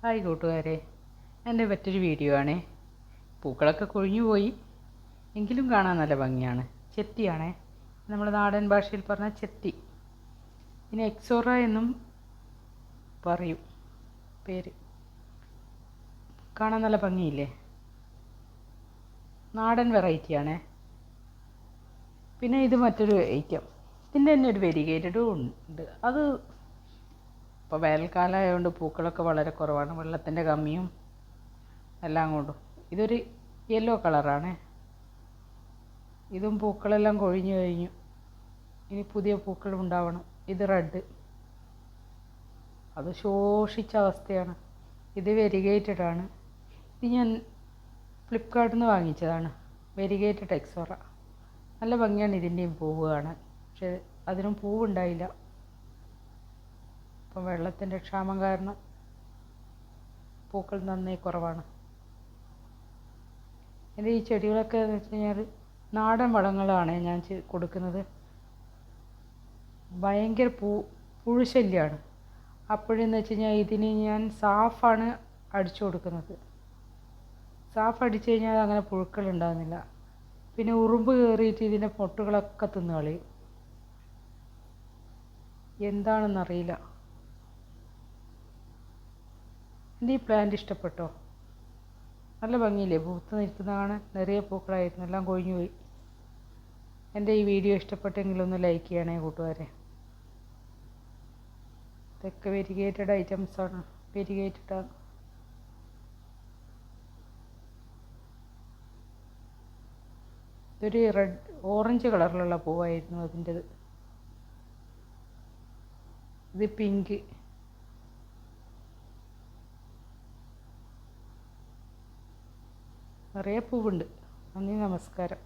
Hi കൂട്ടുകാരെ, എൻ്റെ മറ്റൊരു വീഡിയോ ആണേ. പൂക്കളൊക്കെ കൊഴിഞ്ഞു പോയി, എങ്കിലും കാണാൻ നല്ല ഭംഗിയാണ്. ചെത്തിയാണേ, നമ്മൾ നാടൻ ഭാഷയിൽ പറഞ്ഞ ചെത്തി. പിന്നെ എക്സോറ എന്നും പറയും പേര്. കാണാൻ നല്ല ഭംഗിയില്ലേ? നാടൻ വെറൈറ്റിയാണേ. പിന്നെ ഇത് മറ്റൊരു ഐറ്റം. ഇതിൻ്റെ തന്നെ ഒരു വെരിഗേറ്റഡും ഉണ്ട്. അത് ഇപ്പോൾ വേനൽക്കാലമായതുകൊണ്ട് പൂക്കളൊക്കെ വളരെ കുറവാണ്, വെള്ളത്തിൻ്റെ കമ്മിയും എല്ലാം കൊണ്ടും. ഇതൊരു യെല്ലോ കളറാണ്. ഇതും പൂക്കളെല്ലാം കൊഴിഞ്ഞു കഴിഞ്ഞു, ഇനി പുതിയ പൂക്കൾ ഉണ്ടാവണം. ഇത് റെഡ്, അത് ശോഷിച്ച അവസ്ഥയാണ്. ഇത് വെരിഗേറ്റഡ് ആണ്. ഇത് ഞാൻ ഫ്ലിപ്കാർട്ടിൽ നിന്ന് വാങ്ങിച്ചതാണ്, വെരിഗേറ്റഡ് എക്സോറ. നല്ല ഭംഗിയാണ് ഇതിൻ്റെയും പൂവ് കാണാൻ, പക്ഷേ അതിനും പൂവുണ്ടായില്ല. ഇപ്പം വെള്ളത്തിൻ്റെ ക്ഷാമം കാരണം പൂക്കൾ നന്നേ കുറവാണ്. എൻ്റെ ഈ ചെടികളൊക്കെ എന്ന് വെച്ച് കഴിഞ്ഞാൽ നാടൻ വളങ്ങളാണ് ഞാൻ കൊടുക്കുന്നത്. ഭയങ്കര പുഴുശല്യമാണ്. അപ്പോഴെന്ന് വെച്ച് കഴിഞ്ഞാൽ ഇതിന് ഞാൻ സാഫാണ് അടിച്ചു കൊടുക്കുന്നത്. സാഫ് അടിച്ചു കഴിഞ്ഞാൽ അങ്ങനെ പുഴുക്കൾ ഉണ്ടാകുന്നില്ല. പിന്നെ ഉറുമ്പ് കയറിയിട്ട് ഇതിൻ്റെ പൊട്ടുകളൊക്കെ തിന്നു കളയും. എന്താണെന്നറിയില്ല. എൻ്റെ ഈ പ്ലാന്റ് ഇഷ്ടപ്പെട്ടോ? നല്ല ഭംഗിയില്ലേ? പൂത്ത് നിൽക്കുന്ന കാണാൻ. നിറയെ പൂക്കളായിരുന്നു, എല്ലാം കൊഴിഞ്ഞു പോയി. എൻ്റെ ഈ വീഡിയോ ഇഷ്ടപ്പെട്ടെങ്കിൽ ഒന്ന് ലൈക്ക് ചെയ്യണേ കൂട്ടുകാരെ. ഇതൊക്കെ വെരിഗേറ്റഡ് ഐറ്റംസാണ്, വെരിഗേറ്റഡാണ്. ഇതൊരു റെഡ് ഓറഞ്ച് കളറിലുള്ള പൂവായിരുന്നു അതിൻ്റെത്. ഇത് പിങ്ക്. നിറയെ പൂവുണ്ട്. നന്ദി, നമസ്കാരം.